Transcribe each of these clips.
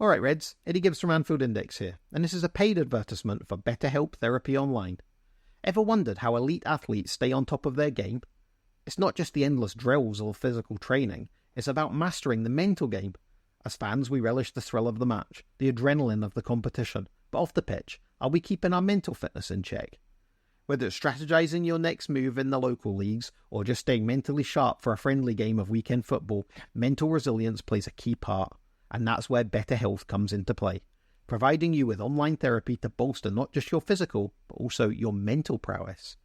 Alright Reds, Eddie Gibbs from Anfield Index here, and this is a paid advertisement for BetterHelp Therapy Online. Ever wondered how elite athletes stay on top of their game? It's not just the endless drills or physical training, it's about mastering the mental game. As fans, we relish the thrill of the match, the adrenaline of the competition, but off the pitch, are we keeping our mental fitness in check? Whether it's strategizing your next move in the local leagues, or just staying mentally sharp for a friendly game of weekend football, mental resilience plays a key part. And that's where Better Health comes into play, providing you with online therapy to bolster not just your physical, but also your mental prowess.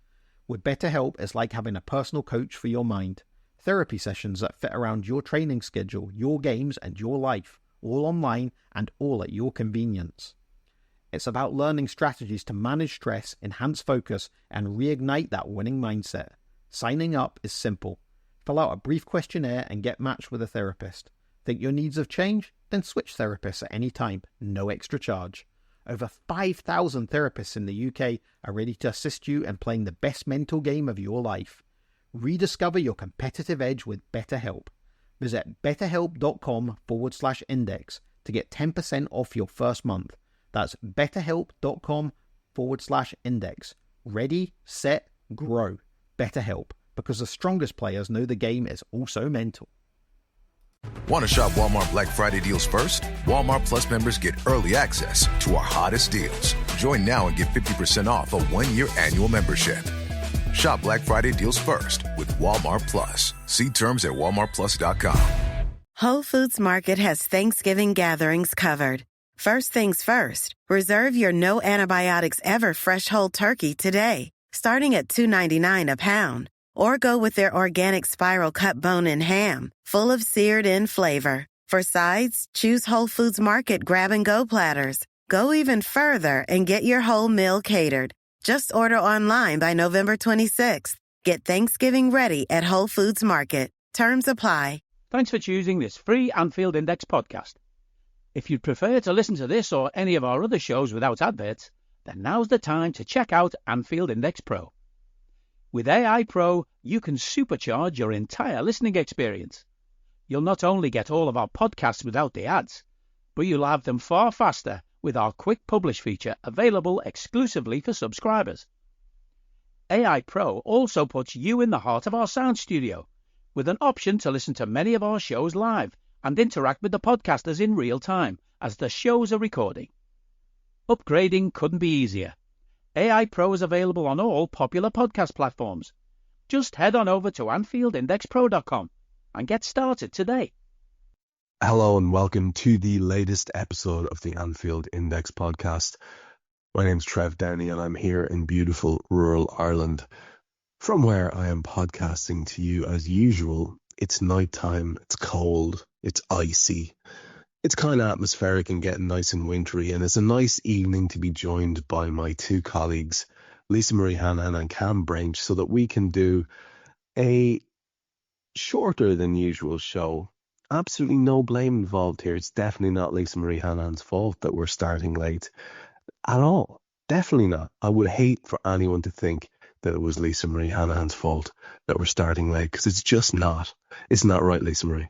With BetterHelp, it's like having a personal coach for your mind. Therapy sessions that fit around your training schedule, your games, and your life, all online and all at your convenience. It's about learning strategies to manage stress, enhance focus, and reignite that winning mindset. Signing up is simple. Fill out a brief questionnaire and get matched with a therapist. Think your needs have changed? Then switch therapists at any time, no extra charge. Over 5,000 therapists in the UK are ready to assist you in playing the best mental game of your life. Rediscover your competitive edge with BetterHelp. Visit betterhelp.com/index to get 10% off your first month. That's betterhelp.com/index. Ready, set, grow. BetterHelp, because the strongest players know the game is also mental. Want to shop Walmart Black Friday deals first? Walmart Plus members get early access to our hottest deals. Join now and get 50% off a one-year annual membership. Shop Black Friday deals first with Walmart Plus. See terms at walmartplus.com. Whole Foods Market has Thanksgiving gatherings covered. First things first, reserve your no antibiotics ever fresh whole turkey today, starting at $2.99 a pound. Or go with their organic spiral cut bone-in ham, full of seared-in flavor. For sides, choose Whole Foods Market grab-and-go platters. Go even further and get your whole meal catered. Just order online by November 26th. Get Thanksgiving ready at Whole Foods Market. Terms apply. Thanks for choosing this free Anfield Index podcast. If you'd prefer to listen to this or any of our other shows without adverts, then now's the time to check out Anfield Index Pro. With AI Pro, you can supercharge your entire listening experience. You'll not only get all of our podcasts without the ads, but you'll have them far faster with our Quick Publish feature available exclusively for subscribers. AI Pro also puts you in the heart of our sound studio, with an option to listen to many of our shows live and interact with the podcasters in real time as the shows are recording. Upgrading couldn't be easier. AI Pro is available on all popular podcast platforms. Just head on over to AnfieldIndexPro.com and get started today. Hello and welcome to the latest episode of the Anfield Index podcast. My name's Trev Downey and I'm here in beautiful rural Ireland, from where I am podcasting to you as usual. It's nighttime, it's cold, it's icy. It's kind of atmospheric and getting nice and wintry, and it's a nice evening to be joined by my two colleagues, Lisa Marie Hanahan and Cam Brainch, so that we can do a shorter than usual show. Absolutely no blame involved here. It's definitely not Lisa Marie Hanahan's fault that we're starting late at all. Definitely not. I would hate for anyone to think that it was Lisa Marie Hanahan's fault that we're starting late, because it's just not. It's not right, Lisa Marie.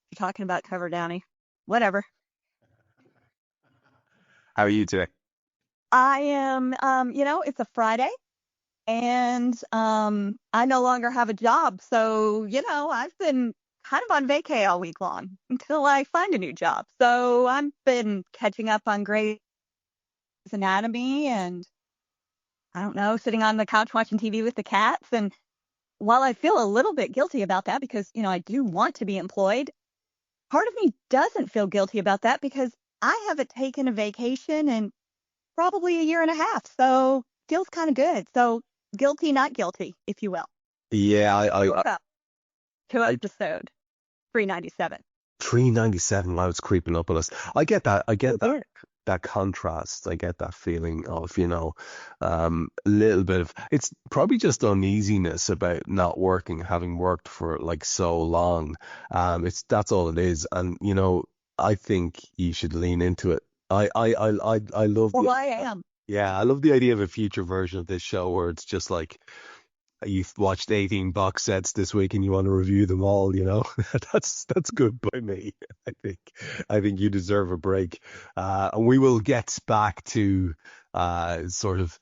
You're talking about cover, Downey. Whatever. How are you today? I am, it's a Friday and I no longer have a job. So, I've been kind of on vacay all week long until I find a new job. So I've been catching up on Grey's Anatomy and, I don't know, sitting on the couch watching TV with the cats. And while I feel a little bit guilty about that because, I do want to be employed, part of me doesn't feel guilty about that because I haven't taken a vacation in probably a year and a half. So feels kind of good. So guilty, not guilty, if you will. Yeah, I to episode 397. 397. Wow, it's creeping up on us. I get that. That contrast. I get that feeling of, a little bit of, it's probably just uneasiness about not working, having worked for like so long. That's all it is. And, I think you should lean into it. I love. Well, I am. Yeah, I love the idea of a future version of this show where it's just like, you've watched 18 box sets this week and you want to review them all, that's good by me. I think you deserve a break. And we will get back to sort of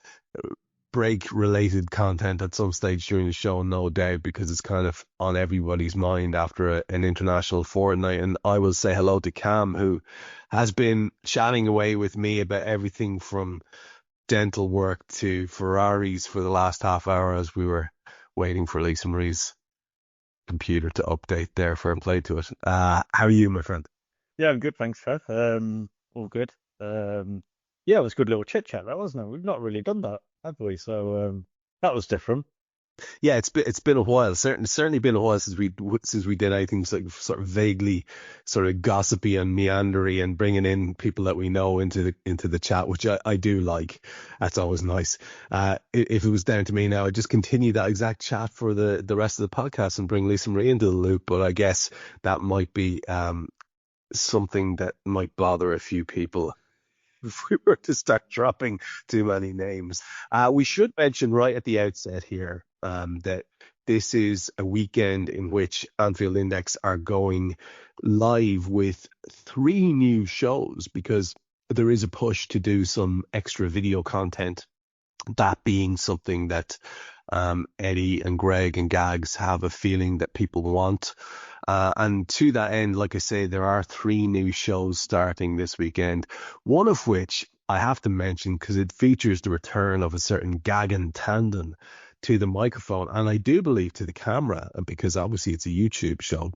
break related content at some stage during the show, no doubt, because it's kind of on everybody's mind after an international fortnight. And I will say hello to Cam, who has been chatting away with me about everything from dental work to Ferraris for the last half hour as we were waiting for Lisa Marie's computer to update there. Fair play to it. How are you, my friend? Yeah, I'm good, thanks, Trev. All good. Yeah, it was a good little chit chat, that wasn't it? We've not really done that, have we? So that was different. Yeah, it's been a while. Certainly been a while since we did anything sort of vaguely sort of gossipy and meandery and bringing in people that we know into the chat, which I do like. That's always nice. If it was down to me now, I'd just continue that exact chat for the rest of the podcast and bring Lisa Marie into the loop. But I guess that might be something that might bother a few people if we were to start dropping too many names. We should mention right at the outset here that this is a weekend in which Anfield Index are going live with 3 new shows, because there is a push to do some extra video content, that being something that Eddie and Greg and Gags have a feeling that people want. And to that end, like I say, there are 3 new shows starting this weekend, one of which I have to mention because it features the return of a certain Gagan Tandon to the microphone, and I do believe to the camera, because obviously it's a YouTube show.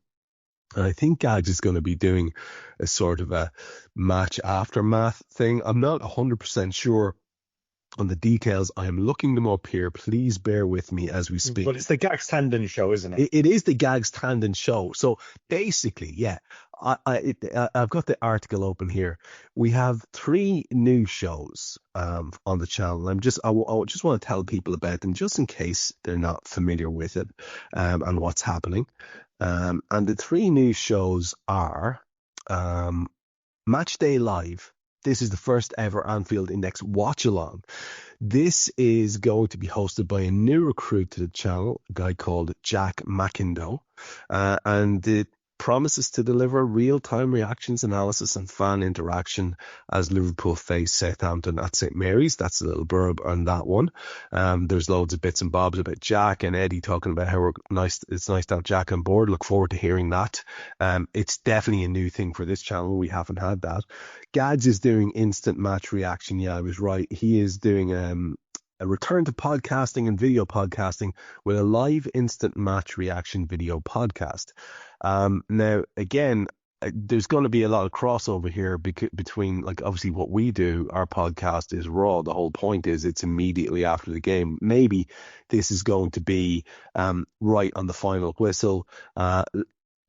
And I think Gags is going to be doing a sort of a match aftermath thing. I'm not 100% sure on the details. I am looking them up here. Please bear with me as we speak. But it's the Gags Tandon show, isn't it? It is the Gags Tandon show. So basically, yeah, I've got the article open here. We have 3 new shows on the channel. I just want to tell people about them, just in case they're not familiar with it and what's happening. And the 3 new shows are Match Day Live. This is the first ever Anfield Index watch along. This is going to be hosted by a new recruit to the channel, a guy called Jack McIndoe, and it promises to deliver real-time reactions, analysis and fan interaction as Liverpool face Southampton at St Mary's. That's a little blurb on that one. There's loads of bits and bobs about Jack and Eddie talking about how it's nice to have Jack on board. Look forward to hearing that. It's definitely a new thing for this channel. We haven't had that. Gads is doing instant match reaction. Yeah, I was right. He is doing a return to podcasting and video podcasting with a live instant match reaction video podcast. Now, again, there's going to be a lot of crossover here between, like, obviously what we do. Our podcast is raw. The whole point is it's immediately after the game. Maybe this is going to be right on the final whistle.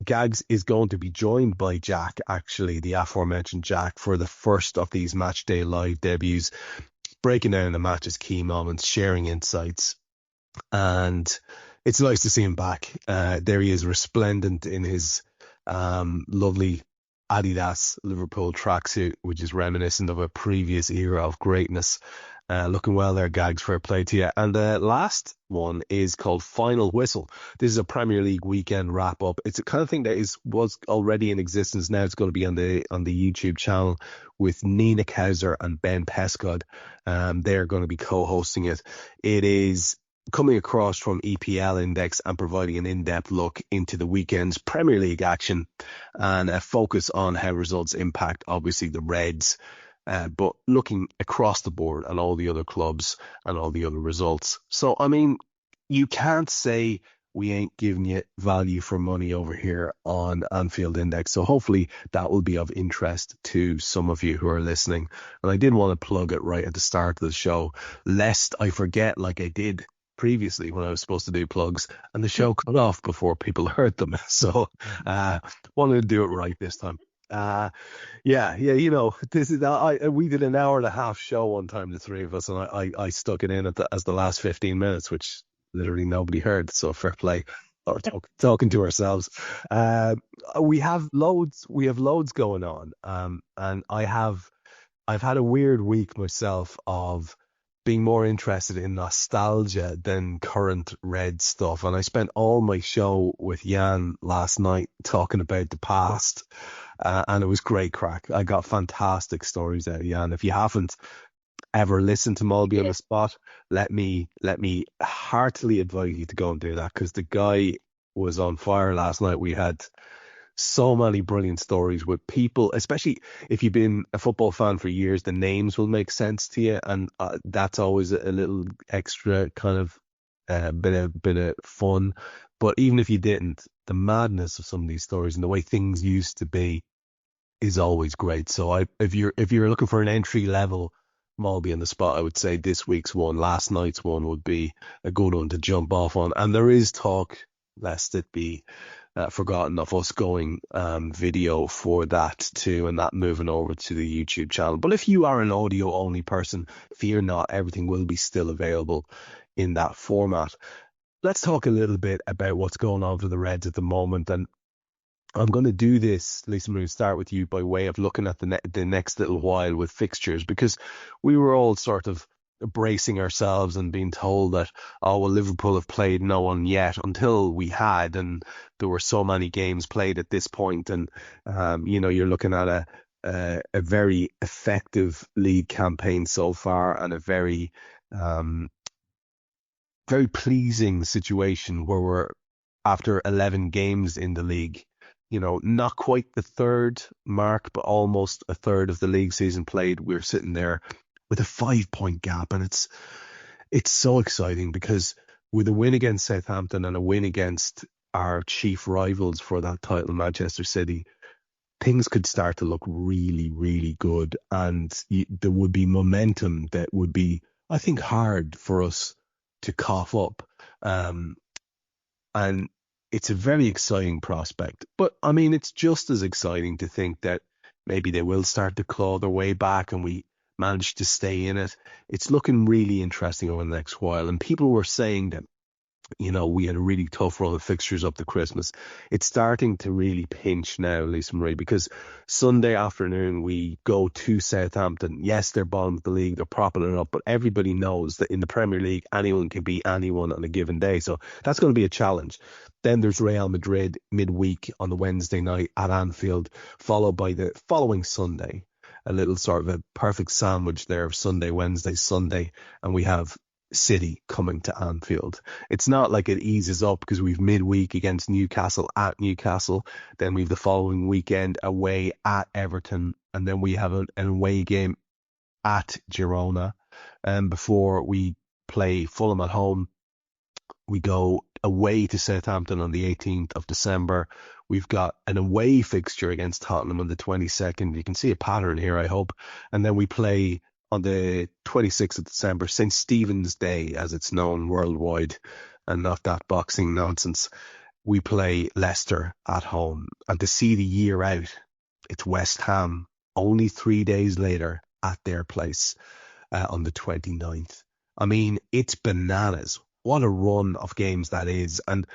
Gags is going to be joined by Jack, actually, the aforementioned Jack, for the first of these Match Day Live debuts, breaking down the match's key moments, sharing insights, and it's nice to see him back. There he is, resplendent in his lovely Adidas Liverpool tracksuit, which is reminiscent of a previous era of greatness. Looking well there, Gags. Fair play to you. And the last one is called Final Whistle. This is a Premier League weekend wrap up. It's a kind of thing that was already in existence. Now it's going to be on the YouTube channel with Nina Kauser and Ben Pescod. They're going to be co-hosting it. It is coming across from EPL Index and providing an in-depth look into the weekend's Premier League action and a focus on how results impact, obviously, the Reds, but looking across the board at all the other clubs and all the other results. So, I mean, you can't say we ain't giving you value for money over here on Anfield Index. So hopefully that will be of interest to some of you who are listening. And I did want to plug it right at the start of the show, lest I forget, like I did previously when I was supposed to do plugs and the show cut off before people heard them. So wanted to do it right this time. You know, this is we did an hour and a half show one time, the 3 of us, and I stuck it in as the last 15 minutes, which literally nobody heard. So fair play. Or talking to ourselves. We have loads going on, and I've had a weird week myself of being more interested in nostalgia than current red stuff. And I spent all my show with Jan last night talking about the past, and it was great crack. I got fantastic stories out of Jan. If you haven't ever listened to Mulby on the Spot, let me heartily advise you to go and do that, because the guy was on fire last night. We had so many brilliant stories with people, especially if you've been a football fan for years. The names will make sense to you, and that's always a little extra kind of bit of fun. But even if you didn't, the madness of some of these stories and the way things used to be is always great. So if you're looking for an entry level Mulby on the Spot, I would say this week's one, last night's one, would be a good one to jump off on. And there is talk, lest it be forgotten, of us going video for that too, and that moving over to the YouTube channel. But if you are an audio only person, fear not, everything will be still available in that format. Let's talk a little bit about what's going on for the Reds at the moment. And I'm going to do this, Lisa Marie, start with you by way of looking at the next little while with fixtures, because we were all sort of bracing ourselves and being told that, oh, well, Liverpool have played no one yet, until we had, and there were so many games played at this point. And, you're looking at a very effective league campaign so far, and a very, very pleasing situation where we're, after 11 games in the league, not quite the third mark, but almost a third of the league season played, we're sitting there with a 5-point gap. And it's so exciting, because with a win against Southampton and a win against our chief rivals for that title, Manchester City, things could start to look really, really good. And there would be momentum that would be, I think, hard for us to cough up. And it's a very exciting prospect. But I mean, it's just as exciting to think that maybe they will start to claw their way back and we manage to stay in it. It's looking really interesting over the next while. And people were saying that, we had a really tough run of fixtures up to Christmas. It's starting to really pinch now, Lisa Marie, because Sunday afternoon we go to Southampton. Yes, they're bottom of the league, they're propping it up, but everybody knows that in the Premier League, anyone can beat anyone on a given day. So that's going to be a challenge. Then there's Real Madrid midweek on the Wednesday night at Anfield, followed by the following Sunday. A little sort of a perfect sandwich there of Sunday, Wednesday, Sunday, and we have City coming to Anfield. It's not like it eases up, because we've midweek against Newcastle at Newcastle, then we've the following weekend away at Everton, and then we have an away game at Girona, and before we play Fulham at home, we go away to Southampton on the 18th of December. We've got an away fixture against Tottenham on the 22nd. You can see a pattern here, I hope. And then we play on the 26th of December, St. Stephen's Day, as it's known worldwide, and not that boxing nonsense. We play Leicester at home. And to see the year out, it's West Ham only 3 days later at their place on the 29th. I mean, it's bananas. What a run of games that is. And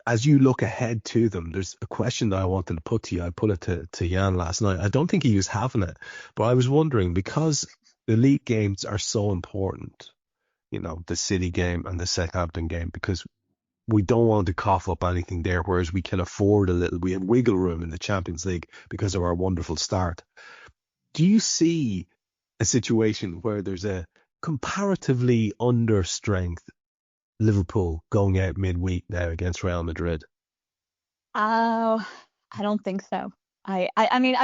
as you look ahead to them, there's a question that I wanted to put to you. I put it to Jan last night. I don't think he was having it, but I was wondering, because the league games are so important, the City game and the Southampton game, because we don't want to cough up anything there, whereas we can afford we have wiggle room in the Champions League because of our wonderful start. Do you see a situation where there's a comparatively under strength Liverpool going out midweek now against Real Madrid? Oh, I don't think so. Let me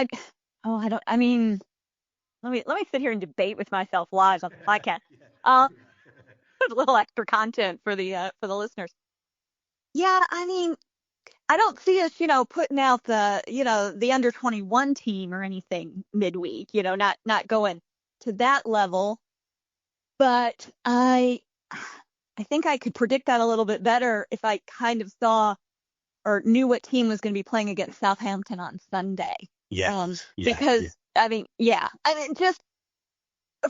sit here and debate with myself live on the podcast. There's a little extra content for the listeners. Yeah, I don't see us, putting out the under 21 team or anything midweek, not going to that level. But I think I could predict that a little bit better if I kind of saw or knew what team was going to be playing against Southampton on Sunday. Because just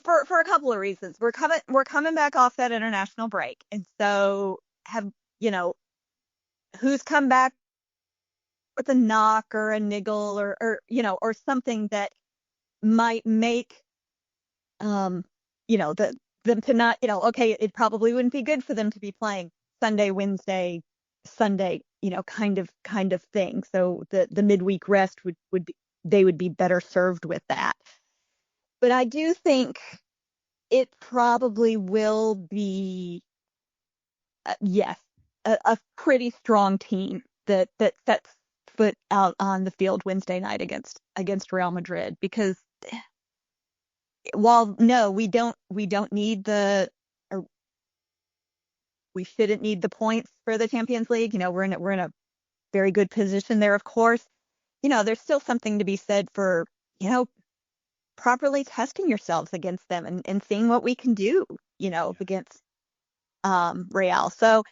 for a couple of reasons. We're coming back off that international break, and so who's come back with a knock or a niggle or something that might make the them to not, okay, it probably wouldn't be good for them to be playing Sunday, Wednesday, Sunday, kind of thing. So the midweek rest they would be better served with that. But I do think it probably will be, yes, a pretty strong team that sets foot out on the field Wednesday night against Real Madrid, because while no, we don't need we shouldn't need the points for the Champions League. We're in a very good position there, of course. There's still something to be said for, properly testing yourselves against them and seeing what we can do, against Real. So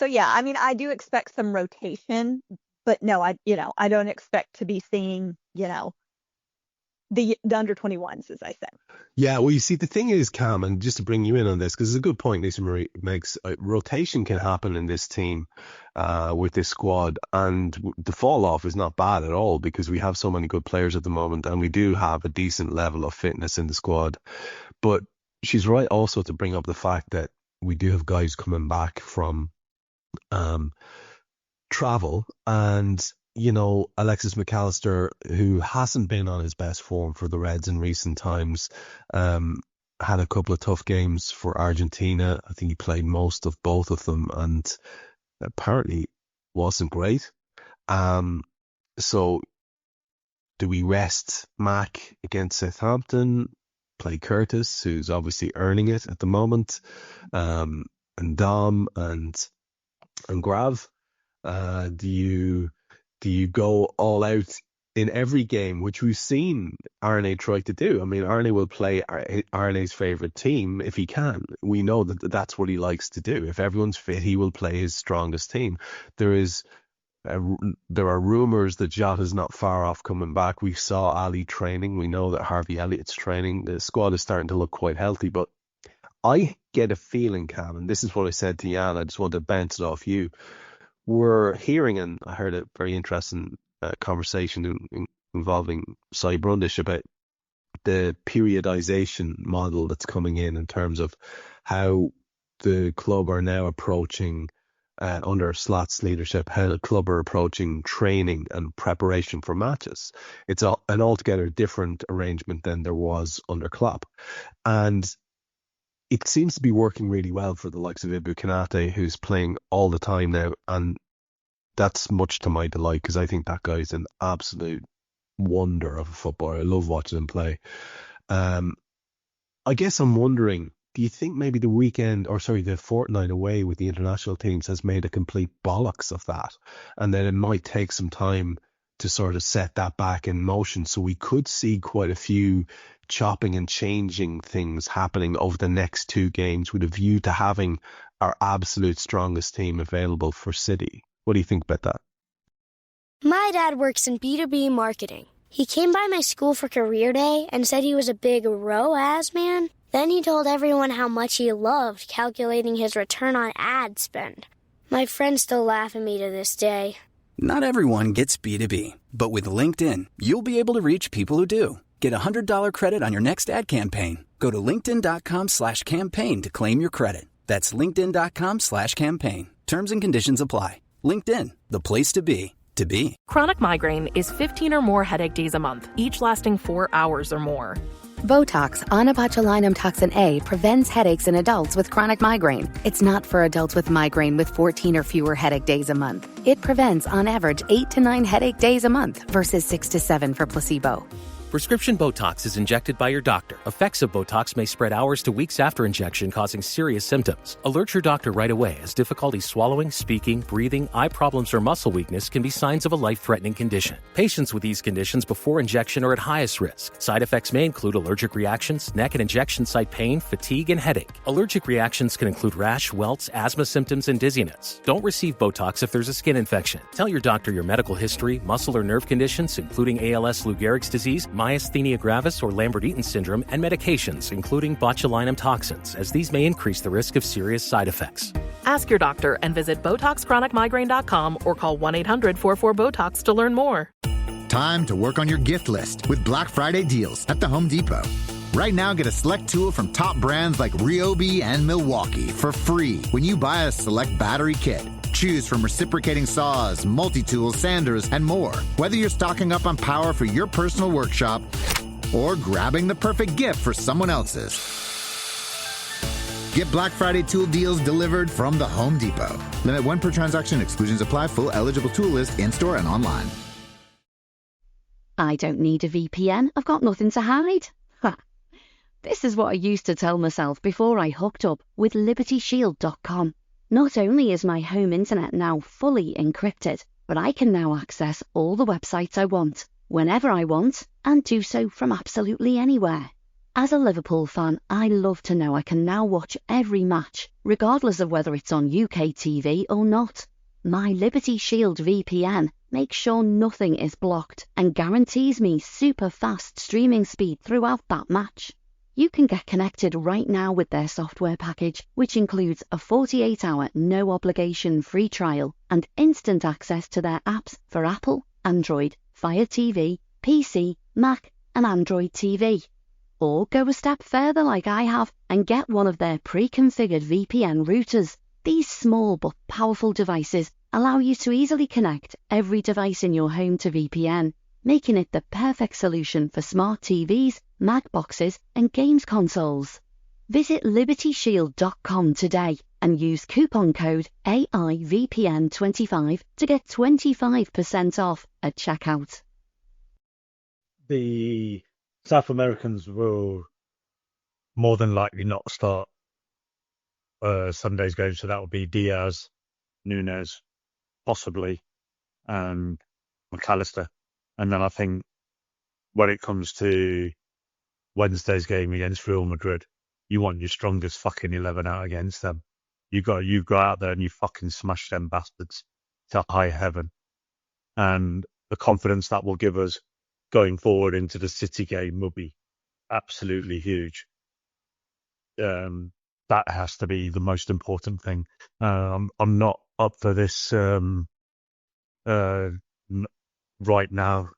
yeah, I mean, I do expect some rotation, but no, I don't expect to be seeing, the under 21s, as I said. Yeah, well, you see, the thing is, Cam, and just to bring you in on this, because it's a good point Lisa Marie makes, rotation can happen in this team with this squad, and the fall off is not bad at all, because we have so many good players at the moment, and we do have a decent level of fitness in the squad. But she's right also to bring up the fact that we do have guys coming back from travel, and Alexis McAllister, who hasn't been on his best form for the Reds in recent times, had a couple of tough games for Argentina. I think he played most of both of them and apparently wasn't great. So do we rest Mac against Southampton, play Curtis, who's obviously earning it at the moment, and Dom and Grav? Do you go all out in every game, which we've seen Arne try to do? I mean, Arne will play Arne's favourite team if he can. We know that that's what he likes to do. If everyone's fit, he will play his strongest team. There are rumours that Jota is not far off coming back. We saw Ali training. We know that Harvey Elliott's training. The squad is starting to look quite healthy. But I get a feeling, Cam, and this is what I said to Jan, I just want to bounce it off you. We're hearing, and I heard a very interesting conversation involving Cy Brundish about the periodization model that's coming in terms of how the club are now approaching, under Slot's leadership, how the club are approaching training and preparation for matches. It's an altogether different arrangement than there was under Klopp. And it seems to be working really well for the likes of Ibu Konate, who's playing all the time now, and that's much to my delight, because I think that guy's an absolute wonder of a footballer. I love watching him play. I guess I'm wondering, do you think maybe the fortnight away with the international teams has made a complete bollocks of that, and that it might take some time to sort of set that back in motion, so we could see quite a few chopping and changing things happening over the next two games with a view to having our absolute strongest team available for City? What do you think about that? My dad works in B2B marketing. He came by my school for career day and said he was a big ROAS man. Then he told everyone how much he loved calculating his return on ad spend. My friends still laugh at me to this day. Not everyone gets B2B, but with LinkedIn, you'll be able to reach people who do. Get a $100 credit on your next ad campaign. Go to linkedin.com/campaign to claim your credit. That's linkedin.com/campaign. Terms and conditions apply. LinkedIn, the place to be, to be. Chronic migraine is 15 or more headache days a month, each lasting 4 hours or more. Botox, onabotulinum toxin A, prevents headaches in adults with chronic migraine. It's not for adults with migraine with 14 or fewer headache days a month. It prevents, on average, 8 to 9 headache days a month versus 6 to 7 for placebo. Prescription Botox is injected by your doctor. Effects of Botox may spread hours to weeks after injection, causing serious symptoms. Alert your doctor right away, as difficulty swallowing, speaking, breathing, eye problems, or muscle weakness can be signs of a life-threatening condition. Patients with these conditions before injection are at highest risk. Side effects may include allergic reactions, neck and injection site pain, fatigue, and headache. Allergic reactions can include rash, welts, asthma symptoms, and dizziness. Don't receive Botox if there's a skin infection. Tell your doctor your medical history, muscle or nerve conditions, including ALS, Lou Gehrig's disease, myasthenia gravis, or Lambert-Eaton syndrome, and medications, including botulinum toxins, as these may increase the risk of serious side effects. Ask your doctor and visit BotoxChronicMigraine.com or call 1-800-44-BOTOX to learn more. Time to work on your gift list with Black Friday deals at the Home Depot. Right now, get a select tool from top brands like Ryobi and Milwaukee for free when you buy a select battery kit. Choose from reciprocating saws, multi-tools, sanders, and more. Whether you're stocking up on power for your personal workshop or grabbing the perfect gift for someone else's. Get Black Friday tool deals delivered from the Home Depot. Limit 1 per transaction. Exclusions apply. Full eligible tool list in-store and online. I don't need a VPN. I've got nothing to hide. This is what I used to tell myself before I hooked up with LibertyShield.com. Not only is my home internet now fully encrypted, but I can now access all the websites I want, whenever I want, and do so from absolutely anywhere. As a Liverpool fan, I love to know I can now watch every match, regardless of whether it's on UK TV or not. My Liberty Shield VPN makes sure nothing is blocked and guarantees me super fast streaming speed throughout that match. You can get connected right now with their software package, which includes a 48-hour no-obligation free trial and instant access to their apps for Apple, Android, Fire TV, PC, Mac and Android TV. Or go a step further like I have and get one of their pre-configured VPN routers. These small but powerful devices allow you to easily connect every device in your home to VPN, making it the perfect solution for smart TVs, Mac boxes and games consoles. Visit LibertyShield.com today and use coupon code AIVPN25 to get 25% off at checkout. The South Americans will more than likely not start Sunday's game, so that will be Diaz, Nunes, possibly, and McAllister. And then I think when it comes to Wednesday's game against Real Madrid, you want your strongest fucking 11 out against them. You go out there and you fucking smash them bastards to high heaven. And the confidence that will give us going forward into the City game will be absolutely huge. That has to be the most important thing. I'm not up for this right now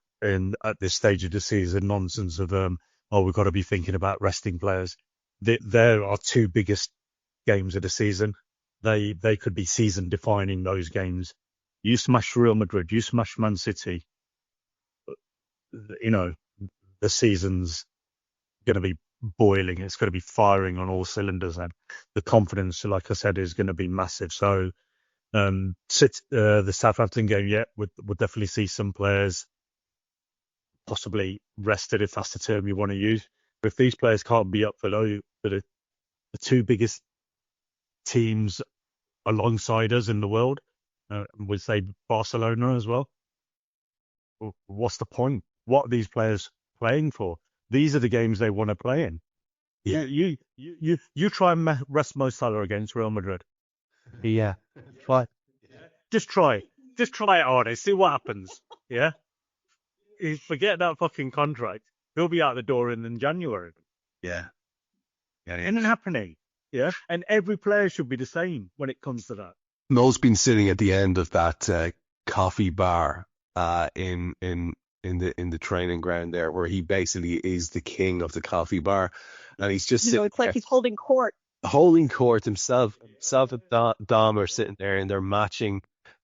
at this stage of the season nonsense of we've got to be thinking about resting players. There are two biggest games of the season. They could be season defining, those games. You smash Real Madrid, you smash Man City, you know, the season's going to be boiling. It's going to be firing on all cylinders, and the confidence, like I said, is going to be massive. So the Southampton game, would definitely see some players possibly rested, if that's the term you want to use. But if these players can't be up for the two biggest teams alongside us in the world, we'd say Barcelona as well, what's the point? What are these players playing for? These are the games they want to play in. Yeah, you try and rest Mo Salah against Real Madrid. Yeah, fine. Just try it on. See what happens. Yeah. Forget that fucking contract. He'll be out the door in January. Yeah. It ain't happening. Yeah. And every player should be the same when it comes to that. Mo's been sitting at the end of that coffee bar in the training ground there, where he basically is the king of the coffee bar, and he's just it's like he's holding court. Himself and Dom are sitting there in their matching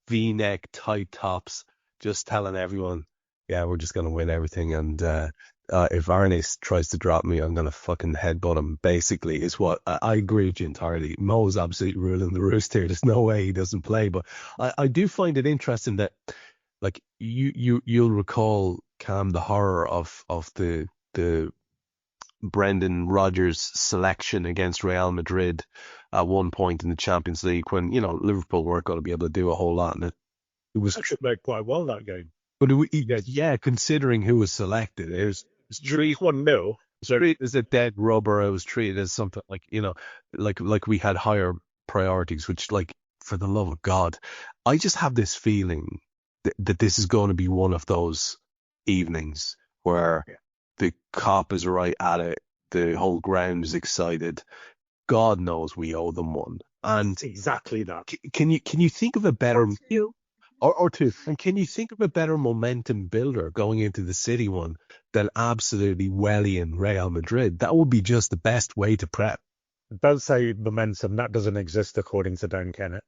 V-neck tight tops, just telling everyone, yeah, we're just going to win everything. And if Arnis tries to drop me, I'm going to fucking headbutt him, basically, is what I agree with you entirely. Mo's absolutely ruling the roost here. There's no way he doesn't play. But I do find it interesting that, like, you'll recall, Cam, the horror of the Brendan Rodgers selection against Real Madrid at one point in the Champions League, when, you know, Liverpool weren't going to be able to do a whole lot, and it was actually played quite well that game. But considering who was selected, it was treated 1-0. As a dead rubber. It was treated as something like, you know, like we had higher priorities. Which, like, for the love of God, I just have this feeling that this is going to be one of those evenings where the cop is right at it, the whole ground is excited. God knows we owe them one, and exactly that. Can you think of a better? or two. And can you think of a better momentum builder going into the City one than absolutely wellying Real Madrid? That would be just the best way to prep. Don't say momentum. That doesn't exist according to Dan Kennett.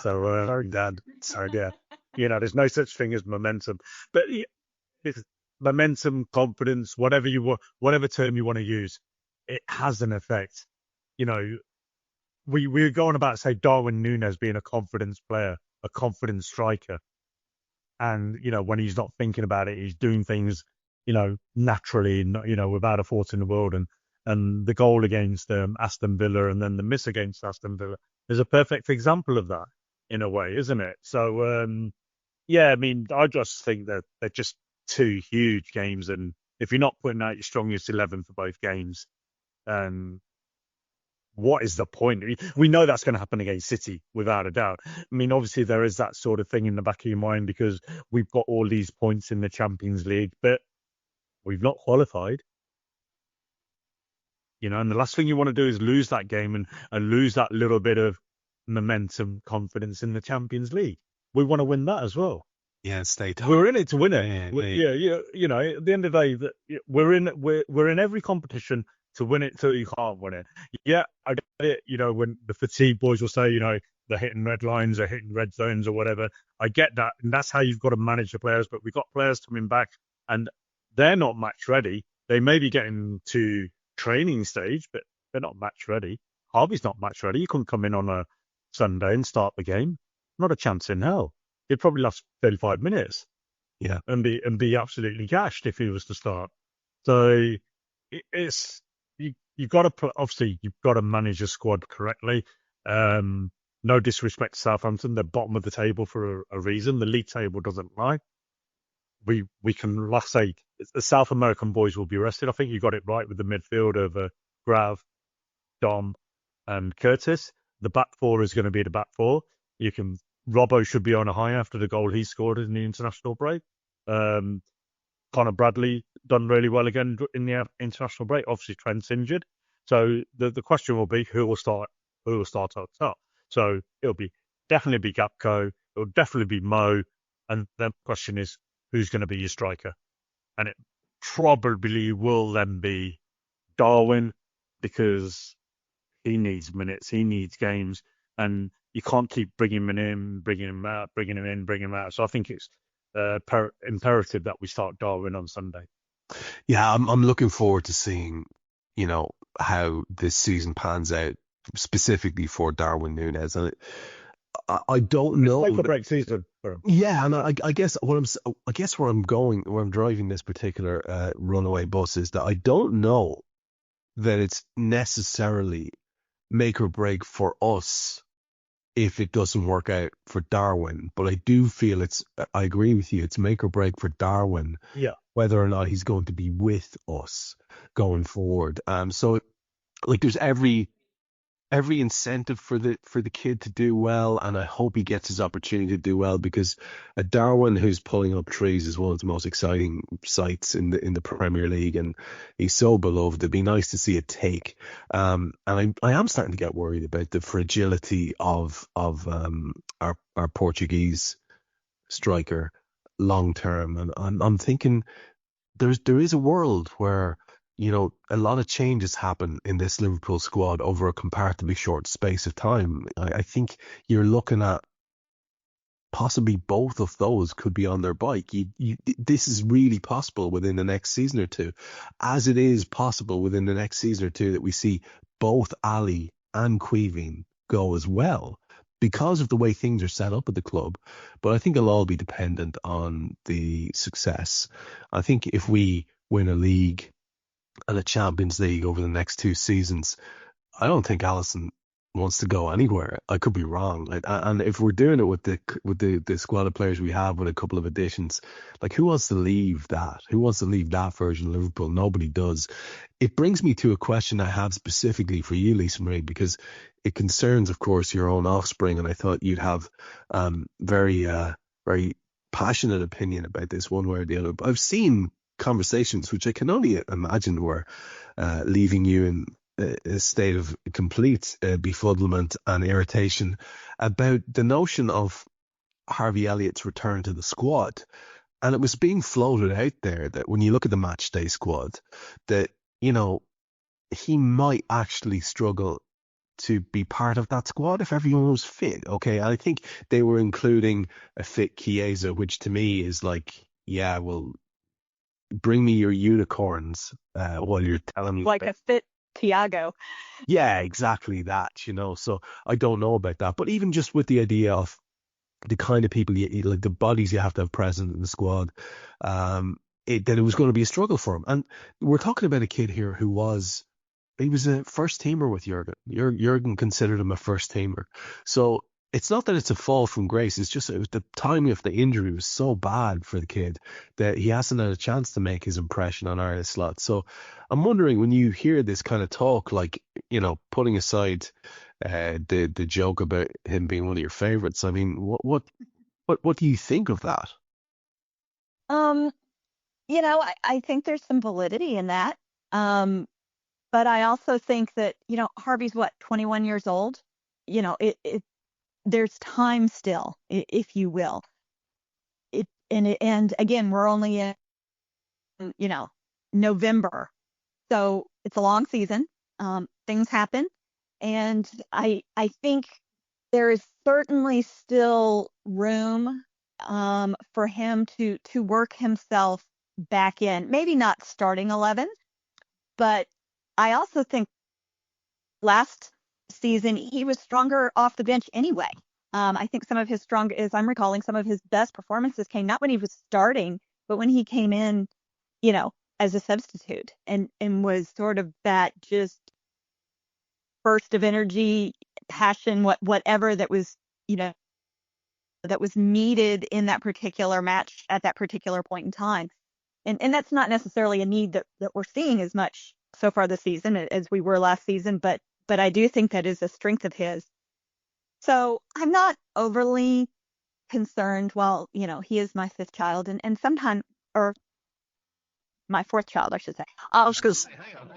So, sorry, Dad. Sorry, yeah. There's no such thing as momentum. But it's momentum, confidence, whatever term you want to use, it has an effect. We're going about, say, Darwin Núñez being a confidence player, a confident striker. And, when he's not thinking about it, he's doing things, naturally, without a thought in the world. And the goal against Aston Villa and then the miss against Aston Villa is a perfect example of that in a way, isn't it? So, I just think that they're just two huge games. And if you're not putting out your strongest 11 for both games, what is the point? We know that's going to happen against City, without a doubt. Obviously, there is that sort of thing in the back of your mind because we've got all these points in the Champions League, but we've not qualified. And the last thing you want to do is lose that game and lose that little bit of momentum, confidence in the Champions League. We want to win that as well. Yeah, stay top. We're in it to win it. Yeah. At the end of the day, we're in every competition to win it till you can't win it. Yeah, I get it. When the fatigue boys will say, they're hitting red lines, they're hitting red zones or whatever. I get that. And that's how you've got to manage the players. But we've got players coming back and they're not match ready. They may be getting to training stage, but they're not match ready. Harvey's not match ready. You couldn't come in on a Sunday and start the game. Not a chance in hell. He'd probably last 35 minutes. Yeah. And be absolutely gashed if he was to start. So it's you've got to obviously you've got to manage your squad correctly. No disrespect to Southampton, they're bottom of the table for a reason. The league table doesn't lie. We can say the South American boys will be rested. I think you got it right with the midfield of Grav, Dom, and Curtis. The back four is going to be the back four. Robbo should be on a high after the goal he scored in the international break. Connor Bradley done really well again in the international break. Obviously, Trent's injured, so the question will be who will start up top. So it'll definitely be Gapco. It'll definitely be Mo, and the question is who's going to be your striker, and it probably will then be Darwin because he needs minutes, he needs games, and you can't keep bringing him in, bringing him out, bringing him in, bringing him out. So I think it's imperative that we start Darwin on Sunday. Yeah, I'm looking forward to seeing, how this season pans out specifically for Darwin Núñez. And I don't know. It's like a break season for him. Yeah, and I guess where I'm driving this particular runaway bus is that I don't know that it's necessarily make or break for us if it doesn't work out for Darwin, but I do feel I agree with you, it's make or break for Darwin, whether or not he's going to be with us going forward. So there's every incentive for the kid to do well, and I hope he gets his opportunity to do well, because a Darwin who's pulling up trees is one of the most exciting sights in the Premier League, and he's so beloved. It'd be nice to see it take. And I am starting to get worried about the fragility of our Portuguese striker long term, and I'm thinking there is a world where a lot of changes happen in this Liverpool squad over a comparatively short space of time. I think you're looking at possibly both of those could be on their bike. This is really possible within the next season or two, as it is possible within the next season or two that we see both Ali and Queeveen go as well, because of the way things are set up at the club. But I think it'll all be dependent on the success. I think if we win a league and a Champions League over the next 2 seasons, I don't think Alisson wants to go anywhere. I could be wrong. And if we're doing it with the squad of players we have with a couple of additions, who wants to leave that? Who wants to leave that version of Liverpool? Nobody does. It brings me to a question I have specifically for you, Lisa Marie, because it concerns, of course, your own offspring, and I thought you'd have very passionate opinion about this one way or the other. But I've seen conversations which I can only imagine were leaving you in a state of complete befuddlement and irritation about the notion of Harvey Elliott's return to the squad. And it was being floated out there that when you look at the match day squad, that, you know, he might actually struggle to be part of that squad if everyone was fit. Okay, I think they were including a fit Chiesa, which to me is like, yeah, well, bring me your unicorns while you're telling me. Like a fit Thiago. Yeah, exactly that, you know. So I don't know about that. But even just with the idea of the kind of people you like, the bodies you have to have present in the squad, that it was going to be a struggle for him. And we're talking about a kid here who was a first teamer with Jurgen. Jurgen considered him a first teamer. So it's not that it's a fall from grace. It's just the timing of the injury was so bad for the kid that he hasn't had a chance to make his impression on Ireland slot. So I'm wondering, when you hear this kind of talk, like, you know, putting aside the joke about him being one of your favorites, I mean, what do you think of that? You know, I think there's some validity in that. But I also think that, you know, Harvey's 21 years old. You know, there's time still, if you will. And again, we're only in, you know, November, so it's a long season. Things happen, and I think there is certainly still room for him to work himself back in. Maybe not starting 11, but I also think last season he was stronger off the bench anyway. I think some of his as I'm recalling, some of his best performances came not when he was starting, but when he came in, you know, as a substitute and was sort of that just burst of energy, passion, whatever that was, you know, that was needed in that particular match at that particular point in time. And that's not necessarily a need that we're seeing as much so far this season as we were last season, but I do think that is a strength of his. So I'm not overly concerned. Well, you know, he is my fifth child, and sometimes, or my fourth child, I should say. I was going to say, hang on.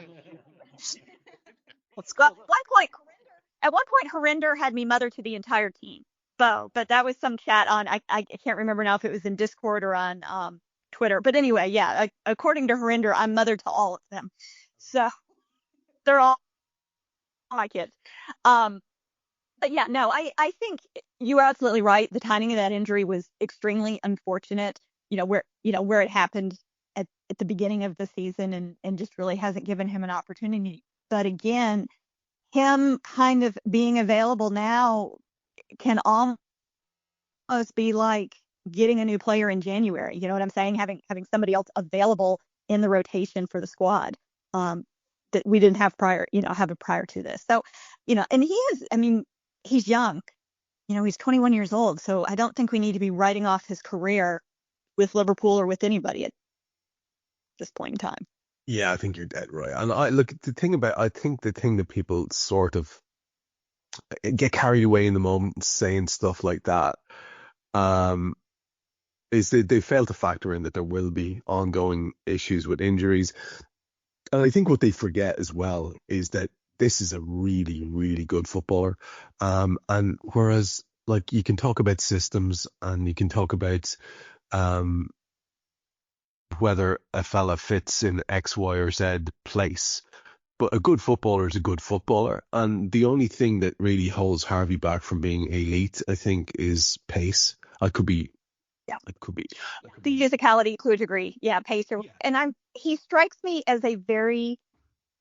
Let's go. At one point, Harinder had me mother to the entire team. But that was some chat on, I can't remember now if it was in Discord or on Twitter. But anyway, yeah, according to Harinder, I'm mother to all of them. So they're all my kids. But yeah, no, I think you are absolutely right. The timing of that injury was extremely unfortunate. You know, where it happened at the beginning of the season and just really hasn't given him an opportunity. But again, him kind of being available now can almost be like getting a new player in January. You know what I'm saying? Having somebody else available in the rotation for the squad that we didn't have prior to this. So, you know, and he's young. You know, he's 21 years old. So I don't think we need to be writing off his career with Liverpool or with anybody at this point in time. Yeah, I think you're dead right. And I think the thing that people sort of get carried away in the moment saying stuff like that is that they fail to factor in that there will be ongoing issues with injuries. And I think what they forget as well is that this is a really, really good footballer. And whereas, like, you can talk about systems and you can talk about whether a fella fits in X, Y, or Z place, but a good footballer is a good footballer. And the only thing that really holds Harvey back from being elite, I think, is pace. I could be. The physicality, to a degree. Yeah, pacer. Yeah. And he strikes me as a very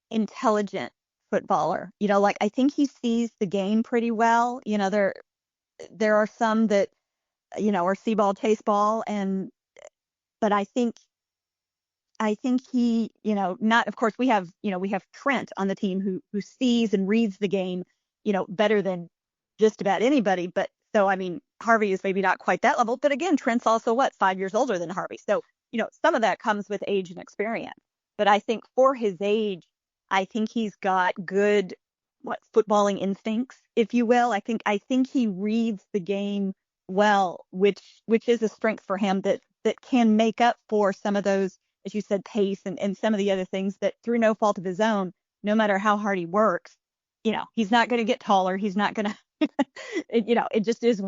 intelligent footballer. You know, like, I think he sees the game pretty well. You know, there are some that, you know, are see ball, chase ball, but I think he, you know, not, of course we have Trent on the team who sees and reads the game, you know, better than just about anybody. But so, I mean, Harvey is maybe not quite that level, but again, Trent's also 5 years older than Harvey. So, you know, some of that comes with age and experience. But I think for his age, I think he's got good, footballing instincts, if you will. I think he reads the game well, which is a strength for him that can make up for some of those, as you said, pace and some of the other things that, through no fault of his own, no matter how hard he works, you know, he's not going to get taller. He's not going to, you know, it just is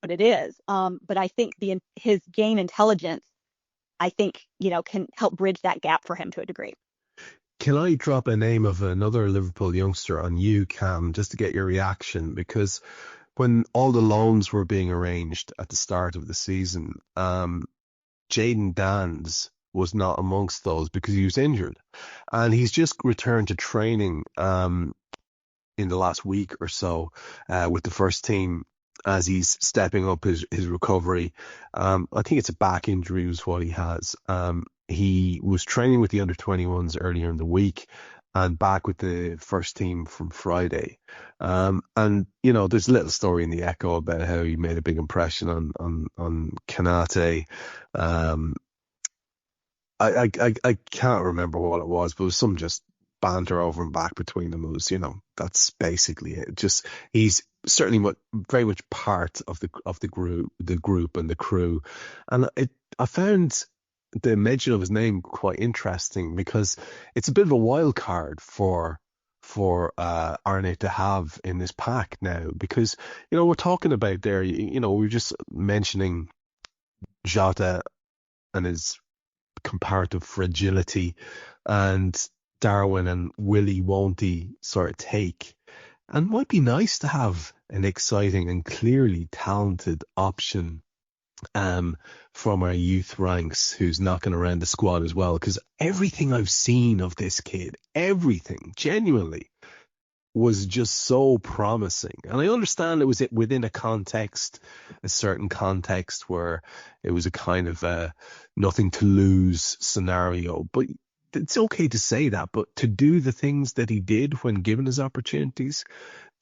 what it is. But I think his game intelligence, I think, can help bridge that gap for him to a degree. Can I drop a name of another Liverpool youngster on you, Cam, just to get your reaction? Because when all the loans were being arranged at the start of the season, Jayden Danns was not amongst those because he was injured. And he's just returned to training in the last week or so with the first team as he's stepping up his recovery. I think it's a back injury was what he has. He was training with the under-21s earlier in the week and back with the first team from Friday. And, there's a little story in the Echo about how he made a big impression on Kanate. I can't remember what it was, but it was some just banter over and back between them. It was, that's basically it. Just he's certainly very much part of the group and the crew. And I found the mention of his name quite interesting because it's a bit of a wild card for Arne to have in this pack now, because we're talking about there, we're just mentioning Jota and his comparative fragility, and Darwin and Willie won't he sort of take, and might be nice to have an exciting and clearly talented option from our youth ranks who's knocking around the squad as well, because everything I've seen of this kid, everything genuinely was just so promising. And I understand it was within a certain context where it was a kind of nothing to lose scenario, but it's okay to say that. But to do the things that he did when given his opportunities,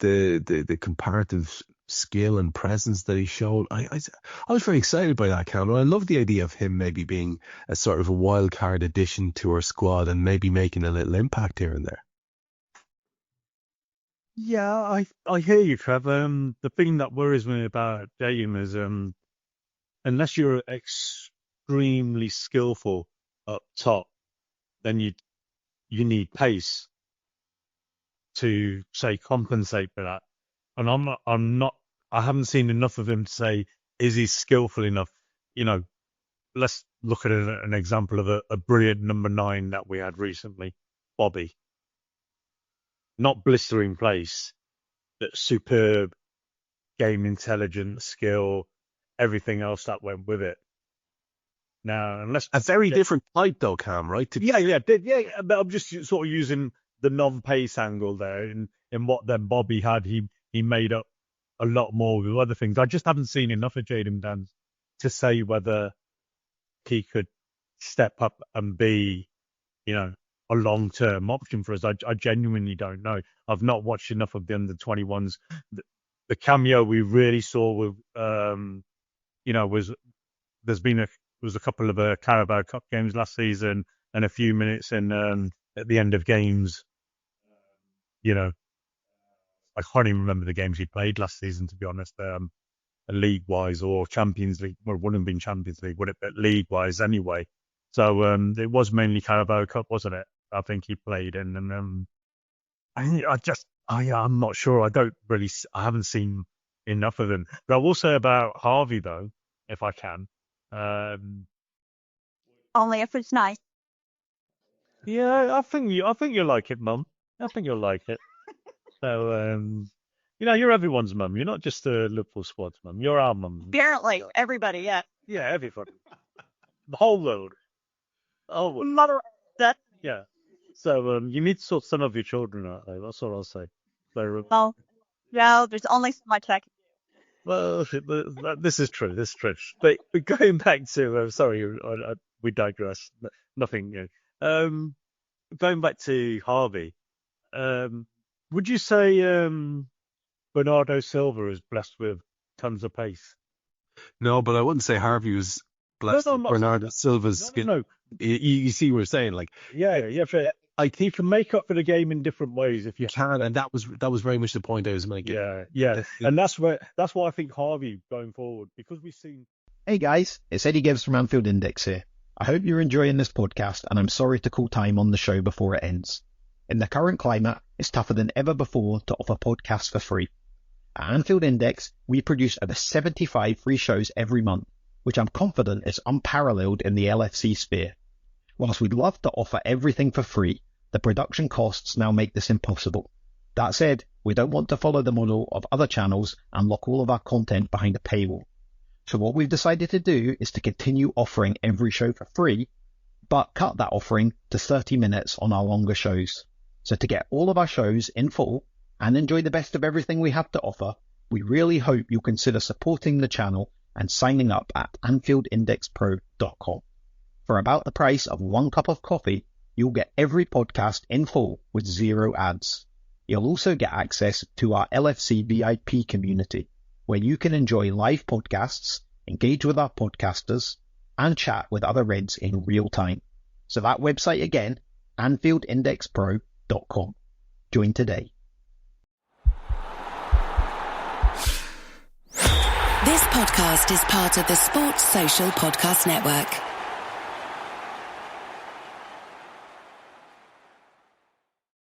the comparative skill and presence that he showed, I was very excited by that, Cameron. I love the idea of him maybe being a sort of a wild card addition to our squad and maybe making a little impact here and there. Yeah, I hear you, Trev. The thing that worries me about Dayum is unless you're extremely skillful up top, then you need pace to, say, compensate for that. And I haven't seen enough of him to say, is he skillful enough? Let's look at an example of a brilliant number 9 that we had recently, Bobby. Not blistering pace, but superb game intelligence, skill, everything else that went with it. Now, unless a very different type though, Cam, right? Yeah. But I'm just sort of using the non-pace angle there. In what then Bobby had, he made up a lot more with other things. I just haven't seen enough of Jayden Danns to say whether he could step up and be, a long-term option for us. I genuinely don't know. I've not watched enough of the under-21s. The cameo we really saw with, was a couple of Carabao Cup games last season and a few minutes in at the end of games. I can't even remember the games he played last season, to be honest. League-wise or Champions League. Well, it wouldn't have been Champions League, would it? But league-wise anyway. So it was mainly Carabao Cup, wasn't it? I think he played in, and I'm not sure. I haven't seen enough of him. But I will say about Harvey though, if I can. Only if it's nice. Yeah, I think you'll like it, Mum. I think you'll like it. So you're everyone's mum. You're not just a Liverpool squad's mum. You're our mum. Apparently, everybody, yeah. Yeah, everybody. The whole world. Mother. That. Yeah. So you need to sort some of your children out, though. That's what I'll say. So, no, there's only so much I can do. Well, this is true. But going back to, we digress. Nothing. Going back to Harvey. Would you say Bernardo Silva is blessed with tons of pace? No, but I wouldn't say Harvey was blessed with Bernardo Silva's skin. No. You see what we're saying, like he can make up for the game in different ways if you can, and that was very much the point I was making. Yeah, and that's why I think Harvey going forward, because we've seen. Hey guys, it's Eddie Gibbs from Anfield Index here. I hope you're enjoying this podcast, and I'm sorry to call time on the show before it ends. In the current climate, it's tougher than ever before to offer podcasts for free. At Anfield Index, we produce over 75 free shows every month, which I'm confident is unparalleled in the LFC sphere. Whilst we'd love to offer everything for free, the production costs now make this impossible. That said, we don't want to follow the model of other channels and lock all of our content behind a paywall. So what we've decided to do is to continue offering every show for free, but cut that offering to 30 minutes on our longer shows. So to get all of our shows in full and enjoy the best of everything we have to offer, we really hope you'll consider supporting the channel and signing up at AnfieldIndexPro.com. For about the price of 1 cup of coffee, you'll get every podcast in full with 0 ads. You'll also get access to our LFC VIP community, where you can enjoy live podcasts, engage with our podcasters, and chat with other Reds in real time. So that website again, AnfieldIndexPro.com. Join today. This podcast is part of the Sports Social Podcast Network.